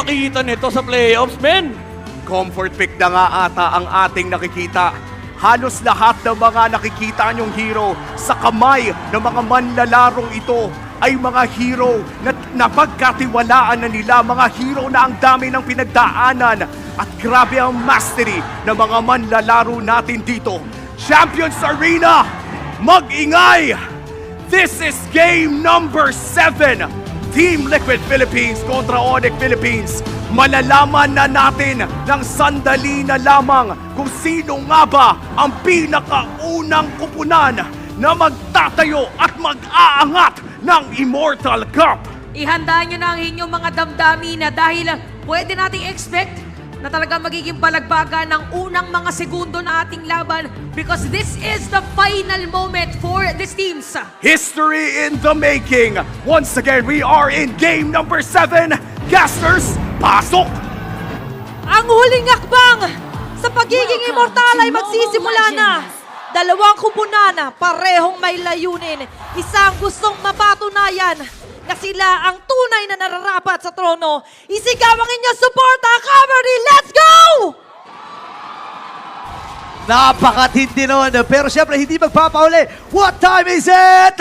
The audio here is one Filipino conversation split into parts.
makikita nito sa playoffs, men? Comfort pick na nga ata ang ating nakikita. Halos lahat ng mga nakikita niyong hero sa kamay ng mga manlalarong ito ay mga hero na napagkatiwalaan na nila, mga hero na ang dami ng pinagdaanan at grabe ang mastery ng mga manlalaro natin dito. Champions Arena, mag-ingay! This is game number 7. Team Liquid Philippines kontra Onyx Philippines. Malalaman na natin ng sandali na lamang kung sino nga ba ang pinakaunang kupunan na magtatayo at mag-aangat ng Immortal Cup. Ihanda nyo na ang inyong mga damdamin na dahil pwede nating expect na talaga magiging balagbaga ng unang mga segundo na ating laban because this is the final moment for these teams. History in the making. Once again, we are in game number 7. Casters, pasok! Ang huling akbang sa pagiging immortal ay magsisimula na. Dalawang kupunan, parehong may layunin. Isang gustong mapatunayan na sila ang tunay na nararapat sa trono. Isigaw ang inyong suporta, Cavalry! Let's go! Napakatindi nun, pero syempre hindi magpapauli. What time is it?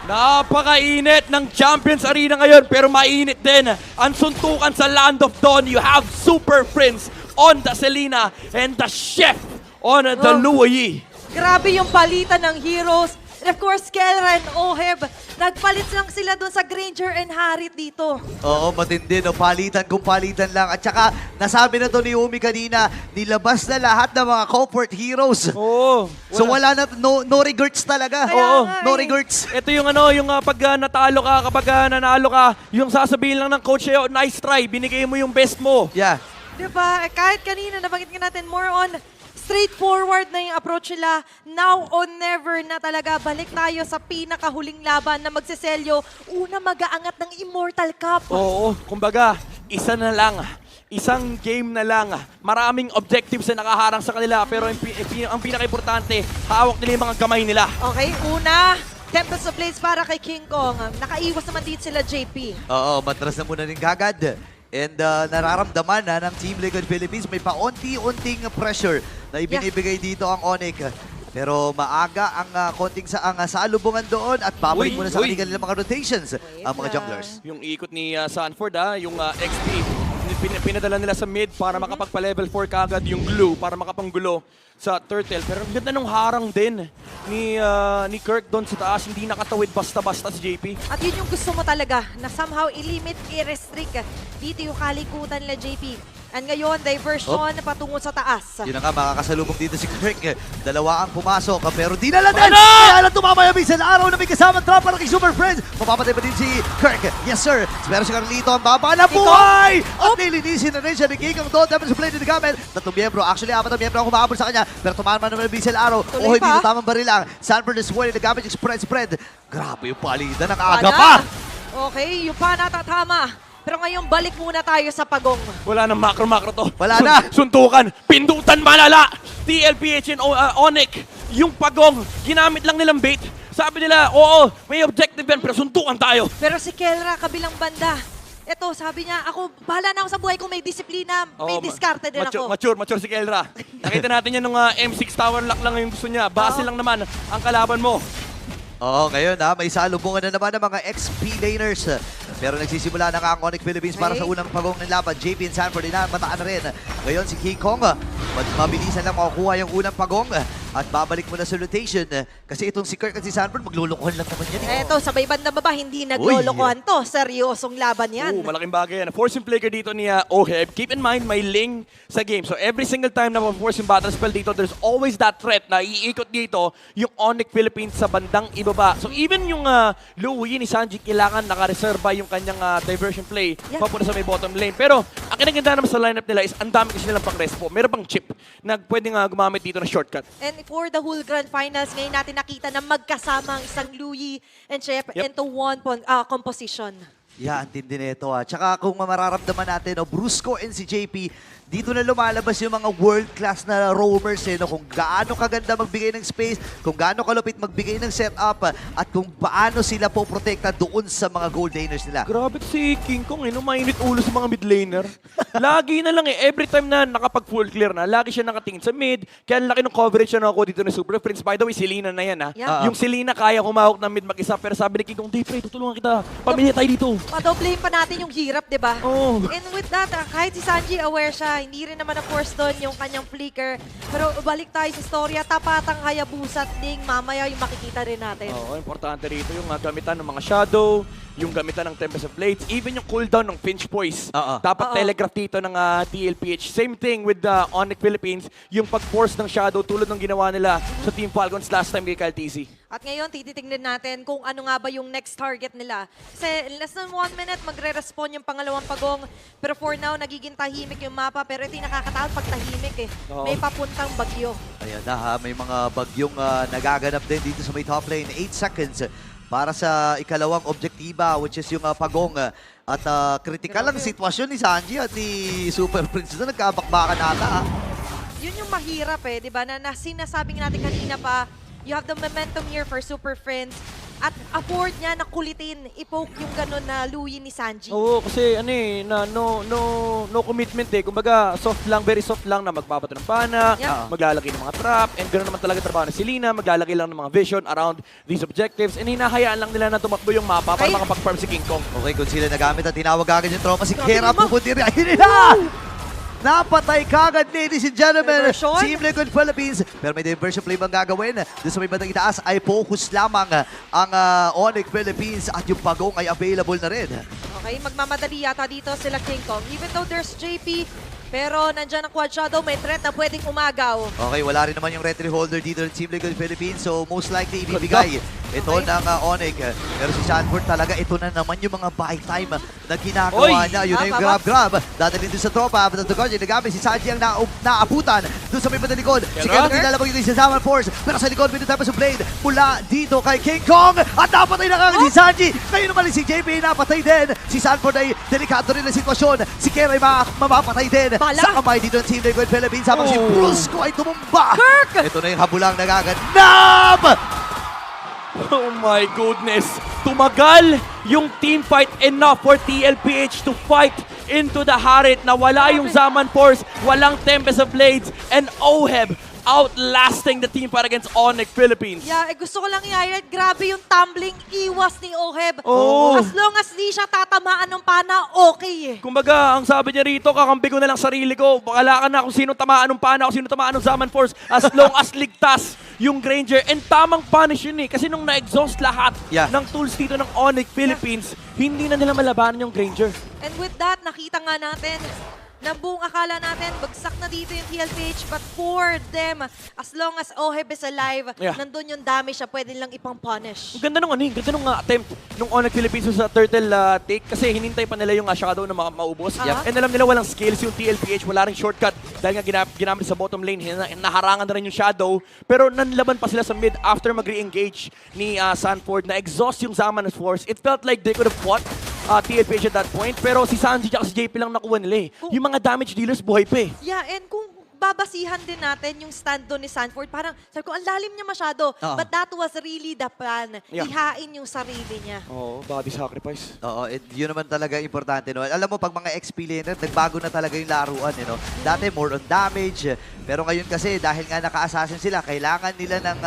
Napakainit ng Champions Arena ngayon, pero mainit din ang suntukan sa Land of Dawn. You have Super Prince on the Selena and the Chef on the Luoyi. Grabe yung palitan ng heroes. And of course, Kelra and Oheb, nagpalit lang sila dun sa Granger and Harit dito. Oo, matindi, no? Palitan kung palitan lang. At saka, nasabi na to ni Umi kanina, nilabas na lahat ng mga comfort heroes. Oo. So wala na, no regrets talaga. Kaya Oo, nga no eh. regrets. Ito yung pag natalo ka, kapag nanalo ka, yung sasabihin lang ng coach sa'yo, nice try, binigay mo yung best mo. Yeah. Diba? Kahit kanina, nabanggit nga natin, more on straightforward na yung approach nila. Now or never na talaga. Balik tayo sa pinakahuling laban na magseselyo. Una mag-aangat ng Immortal Cup. Oo, kumbaga, isa na lang. Isang game na lang. Maraming objectives na nakaharang sa kanila, pero ang pinaka-importante, hawak nila yung mga kamay nila. Okay, una, Tempest of Blades para kay King Kong. Nakaiwas naman dito sila, JP. Oo, matras na muna rin kagad. And nararamdaman na ng Team Liquid Philippines, may paunti-unting pressure na ibinibigay dito ang Onyx. Pero maaga ang konting ang salubungan doon at babalik muna sa kanilang mga rotations ang mga junglers. Yung ikot ni Sanford, yung XP, pinadala nila sa mid para makapagpa-level 4 kagad yung glue para makapanggulo sa turtle. Pero ang ganda nung harang din ni Kirk doon sa taas. Hindi nakatawid basta-basta si JP. At yun yung gusto mo talaga, na somehow i-limit, i-restrict dito yung kalikutan nila, JP. And ngayon, diversion patungo sa taas. Yun na nga, makakasalubong dito si Kirk. Dalawa ang pumasok, pero di na lang din! Kaya lang tumama yung sa araw na may kasamang trap para kay Super Friends. Mapapatay pa din si Kirk. Yes, sir. Pero si Carlito ang baba na buhay! At nilinisin na rin siya ni King ang doon. Dapat sa play ni Gamel. Tatlong miyembro. Actually, 4 na miyembro ang humahabol sa kanya. Pero tumama naman yung sa araw. Tuloy Dito pa. tamang baril lang. Sanford is winning. The Gamel spread. Grabe yung palitan. Nakaaga pa! Okay, yung pa natatama. Pero ngayon, balik muna tayo sa pagong. Wala nang macro-macro to. Wala na. Suntukan, pindutan malala. TLPH and Onyx, yung pagong, ginamit lang nilang bait. Sabi nila, oo, may objective yan, pero suntukan tayo. Pero si Kelra, kabilang banda. Ito, sabi niya, ako, bahala na ako sa buhay ko, may disiplina, may diskarte din ako. Mature si Kelra. Nakita natin yan nung M6 Tower Lock lang yung gusto niya. Base lang naman ang kalaban mo. Oo, ngayon may salubungan na naman ng mga XP laners. Pero nagsisimula na nga ang Onyx Philippines para sa unang pagong ng laban. JP and Sanford mataan na rin. Ngayon si King Kong, mabilisan lang makukuha yung unang pagong at babalik muna sa rotation. Kasi itong si Kirk at si Sanford, maglulukuhan lang naman yan. Eto, sabay banda baba, hindi naglolokohan to. Seryosong laban yan. Malaking bagay yan. Forcing player dito ni Oheb. Keep in mind, may Ling sa game. So every single time na forcing battle spell dito, there's always that threat na iikot dito yung Onyx Philippines sa bandang ibaba. So even yung Luoyi ni Sanji, kailangan naka-reserva yung kanyang diversion play papunta sa may bottom lane. Pero ang kinaganda naman sa lineup nila is ang dami kasi nilang pang-respo. Meron pang chip na pwedeng gumamit dito na shortcut. And for the whole Grand Finals, ngayon natin nakita na magkasama ang isang Luoyi and Chef into one composition. Yeah, ang tindi nito. Tsaka kung mararamdaman natin, Brusco and si JP, dito na lumalabas yung mga world-class na roamers no? Kung gaano kaganda magbigay ng space, kung gaano kalupit magbigay ng setup, at kung paano sila poprotekta doon sa mga gold laners nila. Grabe si King Kong, mainit ulo sa mga mid laner. Lagi na lang every time na nakapag full clear na, lagi siya nakatingin sa mid. Kaya ang laki ng coverage na ako dito ni Super Prince. By the way, si Lina na yan Yeah. Yung si Lina kaya humawak ng mid mag-isa, pero sabi ni King Kong, "Di pre, tutulungan kita. Pamilya tayo dito." Padoblehin pa natin yung hirap, di ba? Oh. And with that, kahit si Sanji aware siya, hindi rin naman na-force doon yung kanyang flicker. Pero balik tayo sa storya, tapatang Hayabusa at Ding, mamaya yung makikita rin natin. Oo, importante rito yung gamitan ng mga shadow, yung gamitan ng Tempest of Blades, even yung cooldown ng Finch Poise. Dapat Oo. telegraph dito ng TLPH. Same thing with the Onyx Philippines, yung pag-force ng shadow tulad ng ginawa nila sa Team Falcons last time kay Kyle TZ. At ngayon, tititingnan natin kung ano nga ba yung next target nila. Kasi in less than 1 minute, magre-respawn yung pangalawang pagong. Pero for now, nagiging tahimik yung mapa. Pero ito yung nakakatakot pag tahimik Oo. May papuntang bagyo. Ayan na ha, may mga bagyong nagaganap din dito sa may top lane. 8 seconds para sa ikalawang objektiba, which is yung pagong. At critical ang sitwasyon ni Sanji at ni Super Prince na nagkabakbakan ata. Yun yung mahirap di ba? Na sinasabing natin kanina pa, you have the momentum here for Super Friends. At afford niya na kulitin, ipoke yung ganun na luyin ni Sanji. Oo, kasi no commitment Kumbaga, very soft lang na magpapato ng pana, Yeah. maglalagay ng mga trap, and ganoon naman talaga trabaho ni Selena, maglalagay lang ng mga vision around these objectives, and hinahayaan lang nila na tumakbo yung mapa para Ay. makapag-farm si King Kong. Okay, kung sila nagamit at tinawag agad yung tropa, si Grabe Kera naman. pupunti rin. Ayun nila! Napatay kagad, ladies and gentlemen, Diversion? Team Liquid Philippines. Pero may diversion play bang gagawin? Doon sa may bandang itaas ay focus lamang ang Onyx Philippines at yung pagong ay available na rin. Okay, magmamadali yata dito sila King Kong. Even though there's JP, pero nandyan ang Quad Shadow, may threat na pwedeng umagaw. Okay, wala rin naman yung retry holder dito ng Team Liquid Philippines. So most likely ibibigay ito Okay. ng Onyx. Pero si Sanford talaga, ito na naman yung mga buy time na ginagawa Oy! niya. Yun na yung Tama. grab. Dadalhin doon sa tropa. But the guardian, nagamit si Sanji ang naabutan doon sa may badalikod. Si Pero? Kevin nilalabag yung sa Zaman Force. Pero sa likod, may tapos sa blade. Mula dito kay King Kong. At napatay na kagad si Sanji. Ngayon naman si JP napatay din. Si Sanford ay delikado rin ang sitwasyon. Si Kera ay mamapatay din. Bala. Sa kamay dito ng Team Liquid Philippines. Habang si Oh. Brusco ay tumumba. Kirk! Ito na yung habulang nagaganap. Oh my goodness! Tumagal yung team fight enough for TLPH to fight into the Harit na wala yung Zaman Force, walang Tempest of Blades, and Oheb outlasting the team fight against Onyx Philippines. Yeah, gusto ko lang i-highlight, grabe yung tumbling iwas ni Oheb. Oo. As long as di siya tatamaan ng pana, okay Kumbaga, ang sabi niya rito, kakampi ko na lang sarili ko. Bakala ka na kung sino tamaan ng pana, kung sino tamaan ng Zaman Force, as long as ligtas yung Granger. And tamang punish yun kasi nung na-exhaust lahat Yeah. ng tools dito ng Onyx Philippines, hindi na nila malabanan yung Granger. And with that, nakita nga natin na buong akala natin, bagsak na dito yung TLPH, but for them, as long as Oheb is alive, Yeah. nandun yung damage siya, pwede lang ipang-punish. Ang ganda nung ganda nung attempt nung Onyx Philippines sa turtle take kasi hinintay pa nila yung shadow na maubos. Yep. And alam nila walang skills yung TLPH, wala ring shortcut dahil nga ginamit sa bottom lane, naharangan na rin yung shadow. Pero nanlaban pa sila sa mid after mag-re-engage ni Sanford na exhaust yung Zaman Force. It felt like they could have fought TLPH at that point, pero si Sanji at si JP lang nakuha nila Yung mga damage dealers buhay pa Yeah, and kung babasihan din natin yung stand doon ni Sanford, parang sabi ko, ang lalim niya masyado. Oo. But that was really the plan. Yeah. Ihain yung sarili niya. Oo, body sacrifice. Oo, yun naman talaga importante. No? Alam mo, pag mga XP laner, nagbago na talaga yung laruan. Dati, more on damage. Pero ngayon kasi, dahil nga naka-assassin sila, kailangan nila ng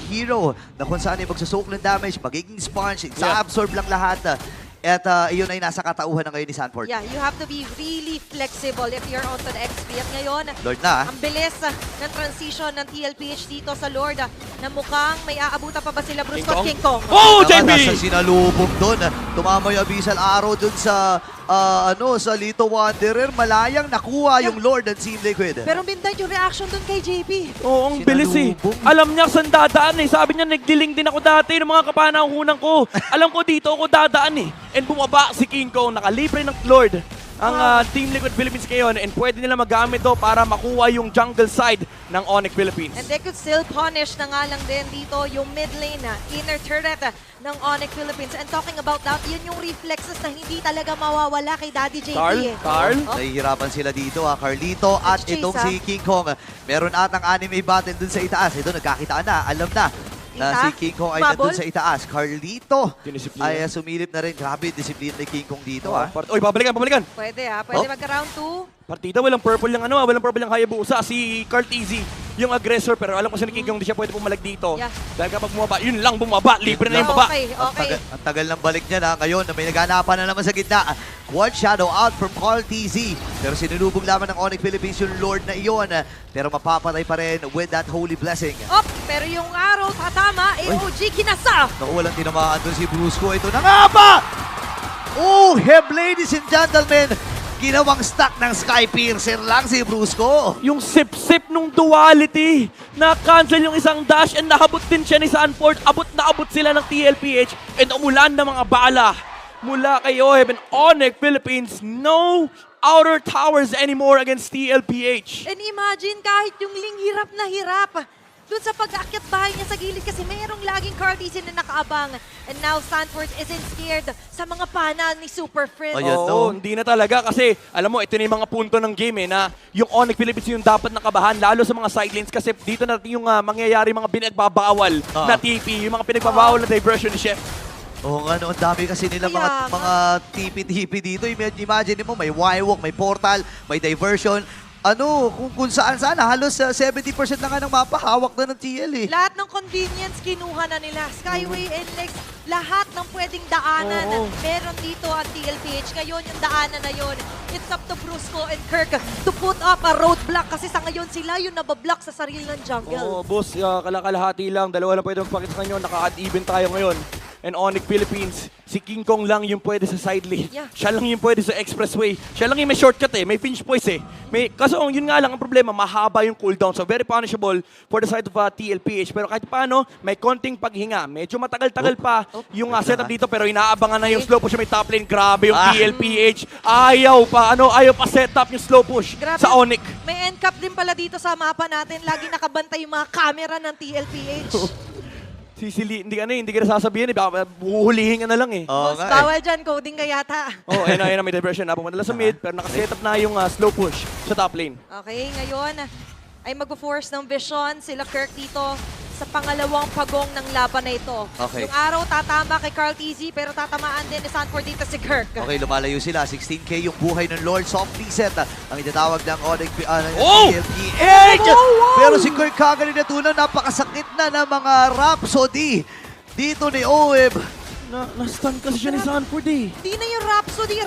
hero na kung saan ay magsusok ng damage, magiging sponge, sa-absorb lang lahat. At iyon ay nasa katauhan na ngayon ni Sanford. Yeah, you have to be really flexible if you're onto the XP. At ngayon, Lord na. ang bilis ng transition ng TLPH dito sa Lord na mukhang may aabutan pa ba sila Bruce at King Kong. Oh, Nasa JP! sinalubog doon. Tumama yung Abyssal Arrow doon sa sa Lito Wanderer. Malayang nakuha yung Lord ng Team Liquid. Pero midnight yung reaction dun kay JP. Oo, ang bilis Sinalubong. Alam niya saan dadaan Sabi niya, nagdiling din ako dati ng mga kapanahunan ko. Alam ko dito ako dadaan And bumaba si King Kong, nakalibre ng Lord. ang Team Liquid Philippines ngayon and pwede nila magamit to para makuha yung jungle side ng Onyx Philippines. And they could still punish na nga lang din dito yung mid lane na inner turret ng Onyx Philippines. And talking about that, yun yung reflexes na hindi talaga mawawala kay Daddy JP. Carl? Oh. Nahihirapan sila dito Carlito at Chase, itong si King Kong. Meron atang anime battle dun sa itaas. Ito nagkakitaan na, alam na. Na Ita? si King Kong ay Mabol? nandun sa itaas. Carlito Dinisiplina. ay sumilip na rin. Grabe, disiplina ni King Kong dito Oy, babalikan. Pwede pwede Oh. mag-round 2. Partida, walang purple yung walang purple yung Hayabusa. Si Carl TZ, yung aggressor, pero alam ko si King Kong hindi siya pwede pumalag dito. Yeah. Dahil kapag bumaba, yun lang bumaba. Libre na yung baba. Okay. Ang tagal ng balik niya na ngayon na may naganapan na naman sa gitna. One shadow out from Carl TZ. Pero sinulubog lamang ng Onyx Philippines yung Lord na iyon. Pero mapapatay pa rin with that holy blessing. Pero yung arrow tatama, AOG kinasa. Naku, walang tinamaan doon si Brusco. Ito na nga ba? Oh, ladies and gentlemen. Ginawang stack ng Sky Piercer lang si Brusco. Yung sip-sip nung duality, na-cancel yung isang dash and nahabot din siya ni Sanford. Abot na abot sila ng TLPH and umulan ng mga bala mula kay Oheb and Onyx Philippines. No outer towers anymore against TLPH. And imagine kahit yung Ling hirap na hirap. Doon sa pag-aakyat bahay niya sa gilid kasi mayroong laging Cartesian na nakaabang. And now Sanford isn't scared sa mga pana ni Super Friends. Ayan, Oo, no? hindi na talaga kasi alam mo, ito na yung mga punto ng game na yung Onyx Philippines yung dapat nakabahan lalo sa mga side lanes kasi dito na yung mangyayari mga pinagbabawal na TP, yung mga pinagbabawal na diversion ni Chef. Oo nga, no, ang dami kasi nila Kaya mga TP-TP dito. Imagine mo, may Y-walk, may portal, may diversion. Kung saan-saan, halos 70% na nga ng mapa, hawak na ng TL eh. Lahat ng convenience kinuha na nila. Skyway, NLEX, lahat ng pwedeng daanan. Oo. Meron dito ang TLPH. Ngayon yung daanan na yun. It's up to Brusco and Kirk to put up a roadblock kasi sa ngayon sila yung nabablock sa sarili ng jungle. Oo, boss, kalakalahati lang. Dalawa lang pwede magpakita sa kanyo. Naka-add even tayo ngayon. And Onyx Philippines, si King Kong lang yung pwede sa side lane. Yeah. Siya lang yung pwede sa expressway. Siya lang yung may shortcut may pinch poise Kaso yun nga lang ang problema, mahaba yung cooldown. So very punishable for the side of TLPH. Pero kahit paano, may konting paghinga. Medyo matagal-tagal pa yung setup dito pero inaabangan na yung slow push may top lane. Grabe yung TLPH. Ayaw pa setup yung slow push Grabe. sa Onyx. May end cap din pala dito sa mapa natin. Lagi nakabantay yung mga camera ng TLPH. Hindi ka nasasabihin baka huhulihin ka na lang Oo Boss, nga bawal dyan. Coding ka yata. Ayun na, may diversion na. Pumunta lang sa mid, pero nakasetup na yung slow push sa top lane. Okay, ngayon ay mag-force ng vision sila Kirk dito sa pangalawang pagong ng laban na ito. Okay. Yung araw tatama kay Carl TZ pero tatamaan din ni Sanford dito si Kirk. Okay, lumalayo sila. 16K yung buhay ng Lord. Soft reset ang itatawag ng Onyx Oh! TLPH. Pero si Kirk kagaling na tunan, napakasakit na ng mga Rhapsody dito ni Oeb. Na-stun kasi siya ni Sanford Di na yung Rhapsody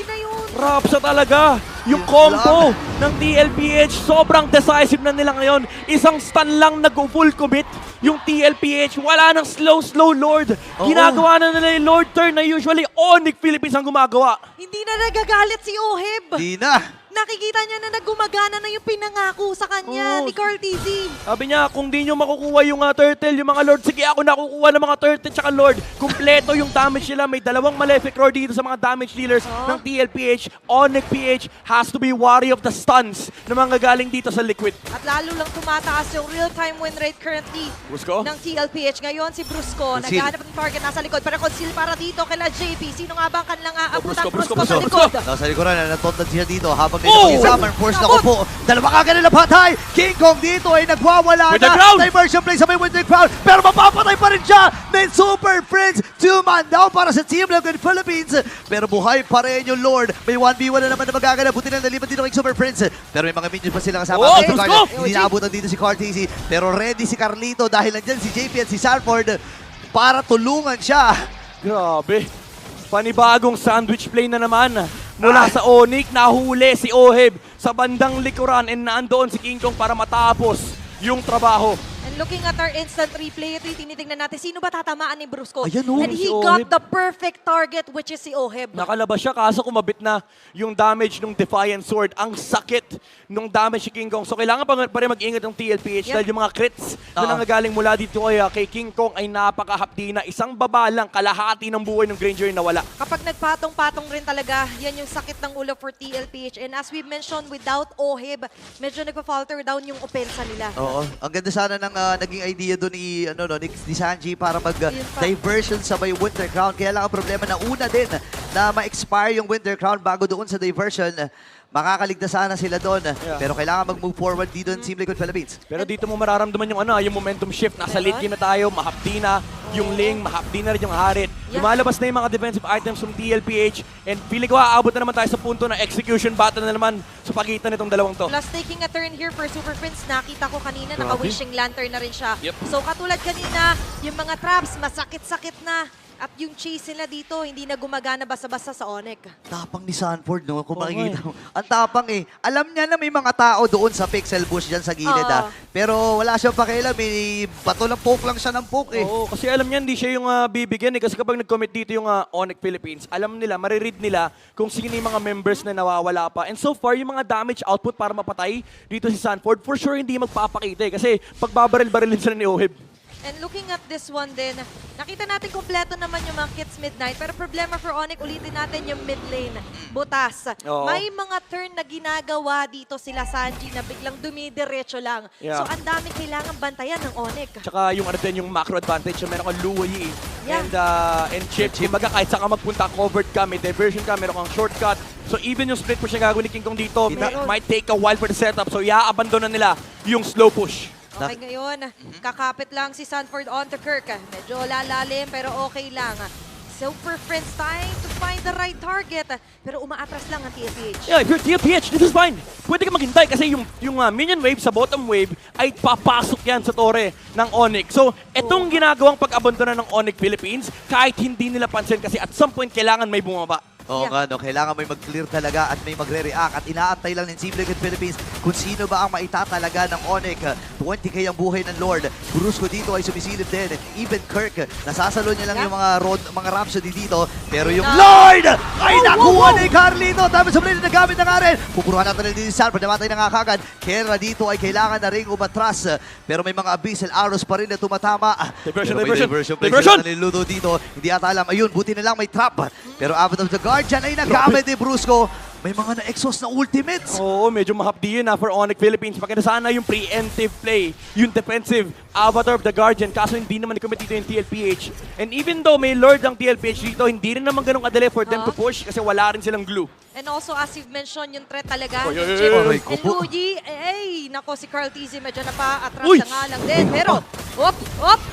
na yun. Rapsa talaga. Yung combo ng TLPH, sobrang decisive na nila ngayon. Isang stun lang nag-full commit. Yung TLPH, wala nang slow Lord. Ginagawa na nila yung Lord turn na usually Onyx Philippines ang gumagawa. Hindi na nagagalit si Oheb. Di na. Nakikita niya na naggumagana na yung pinangako sa kanya ni Carl TZ. Sabi niya, kung di nyo makukuha yung turtle, yung mga Lord, sige ako nakukuha ng mga turtle tsaka Lord. Kumpleto yung damage nila. May dalawang Malefic Roar dito sa mga damage dealers ng TLPH. Onyx PH has to be wary of the stuns na mga galing dito sa Liquid. At lalo lang tumataas yung real-time win rate currently Brusco? ng TLPH. Ngayon si Brusco, Conceal. naghahanap ng target nasa likod. Pero conceal para dito kay JP. Sino nga ba ang kanilang aabutan? Brusco, Brusco sa Brusco. likod. Nasa likuran na natotad siya dito habang Oh! mag-isama. Force na ko po. Dalawa kagad na patay. King Kong dito ay nagwawala With the na. crown! Diversion play sa may with the crown. Pero mapapatay pa rin siya. Then Super Friends. 2-man down para sa Team Liquid Philippines. Pero buhay pa rin yung Lord. May 1v1 na naman na magaganap. Buti na nalipat dito kay Super Friends. Pero may mga minions pa sila kasama. Oh, Kay Brusco! Guardian. Hindi naabutan dito si Cartesi. Pero ready si Carlito dahil nandyan si JP at si Sanford para tulungan siya. Grabe. Panibagong sandwich play na naman. Mula sa Onyx, nahuli si Oheb sa bandang likuran and naandoon si King Kong para matapos yung trabaho. And looking at our instant replay, ito yung tinitingnan natin, sino ba tatamaan ni Brusco? Ayan, oh, And he si got Oheb. the perfect target, which is si Oheb. Nakalabas siya kaso kumabit na yung damage ng Defiant Sword. Ang sakit nung damage ni King Kong. So kailangan pa rin mag-ingat ng TLPH Yep. dahil yung mga crits na nanggagaling mula dito kay King Kong ay napakahapdi na. Isang baba lang, kalahati ng buhay ng Granger na wala. Kapag nagpatong-patong rin talaga, yan yung sakit ng ulo for TLPH. And as we mentioned, without Oheb, medyo nagpa-falter down yung opensa nila. Oo. Ang ganda sana ng naging idea doon ni Sanji para Yun pa. mag-diversion sa may Winter Crown. Kaya lang ang problema na una din na ma-expire yung Winter Crown bago doon sa diversion. Makakaligtas sana sila doon. Pero kailangan mag-move forward dito ng Team Liquid Philippines. Pero dito mo mararamdaman yung momentum shift. Nasa late game na tayo, mahapdi na yung Ling, mahapdi na rin yung Harit. Yeah. Lumalabas na yung mga defensive items from TLPH and feeling ko aabot na naman tayo sa punto na execution battle na naman sa pagitan nitong dalawang to. Plus taking a turn here for Super Prince, nakita ko kanina, Grabe. naka-wishing lantern na rin siya. Yep. So katulad kanina, yung mga traps, masakit-sakit na. At yung chase nila dito, hindi na gumagana basa-basa sa Onyx. Tapang ni Sanford, no? Kung Oo, makikita mo. Ang tapang eh. Alam niya na may mga tao doon sa pixel bush dyan sa gilid Pero wala siyang pakialam. May bato ng poke lang siya ng poke eh. Oo, kasi alam niya hindi siya yung bibigyan eh. Kasi kapag nag-commit dito yung Onyx Philippines, alam nila, mariread nila kung sino yung mga members na nawawala pa. And so far, yung mga damage output para mapatay dito si Sanford, for sure hindi magpapakita eh. Kasi pagbabaril-barilin sila ni Oheb. And looking at this one din, nakita natin kompleto naman yung mga Kids Midnight. Pero problema for Onyx, ulitin natin yung mid lane. Butas. Oo. May mga turn na ginagawa dito sila Sanji na biglang dumidiretso lang. Yeah. So ang daming kailangan bantayan ng Onyx. Tsaka yung ano din, yung macro advantage, yung meron kang Luoyi Yeah. and Chip. Kumbaga kahit saan ka magpunta, covered ka, may diversion ka, meron kang shortcut. So even yung split push na gagawin ni King Kong dito, Meron. might take a while for the setup. So i-abandon na nila yung slow push. Okay, ngayon, kakapit lang si Sanford onto Kirk. Medyo lalalim, pero okay lang. Super Friends trying to find the right target. Pero umaatras lang ang TFH. Yeah, if you're TLPH, this is fine. Pwede ka maghintay kasi yung minion wave sa bottom wave ay papasok yan sa tore ng Onyx. So, etong ginagawang pag-abandona ng Onyx Philippines, kahit hindi nila pansin kasi at some point kailangan may bumaba. Oo Yeah. nga, no? Kailangan may mag-clear talaga at may magre-react at inaantay lang ng Team Liquid Philippines kung sino ba ang maitatalaga ng Onyx. 20k ang buhay ng Lord. Brusco dito ay sumisilip din. Even Kirk, nasasalo niya lang yung mga Rhapsody dito. Pero yung Lord ay nakuha ni Carlito. Dami sa blade na gamit na nga rin. Pupuruhan natin din si Sanford. Namatay na nga kagad. Kera dito ay kailangan na rin umatras. Pero may mga abyssal arrows pa rin na tumatama. Diversion, Pero may diversion, play diversion! sila na niluto dito. Hindi ata alam. Ayun, buti na lang may trap. Pero out of the guard, dyan ay nagamit ni Brusco. May mga na-exhaust na ultimates. Oo, medyo mahapdi yun for Onyx Philippines. Maganda sana yung preemptive play, yung defensive Avatar of the Guardian. Kaso hindi naman i-commit dito yung TLPH. And even though may Lord ang TLPH dito, hindi rin naman ganun kadali for them to push kasi wala rin silang glue. And also, as you've mentioned, yung threat talaga. Oh, yeah, yung yeah, Chip yeah. Aray, and kupo. Luigi, nako si Carl Tizzy medyo napa-atras Uy! na nga lang din. Pero, op!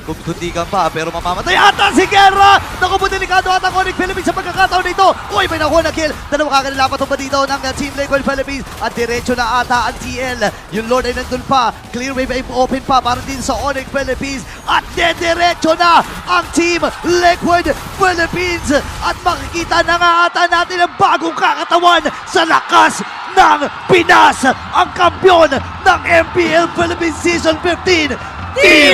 Kung kundi ka pa, pero mamamatay ata si Guerra! Naku po, delikado ata ang Onyx Philippines sa pagkakataon nito. Uy, may nakuha na kill. Dalawa kakanilapat pa dito ng Team Liquid Philippines. At diretso na ata ang TL. Yung Lord ay nandun pa. Clear wave ay open pa para din sa Onyx Philippines. At diretso na ang Team Liquid Philippines. At makikita na nga ata natin ang bagong kakatawan sa lakas ng Pinas. Ang kampiyon ng MPL Philippines Season 15. Team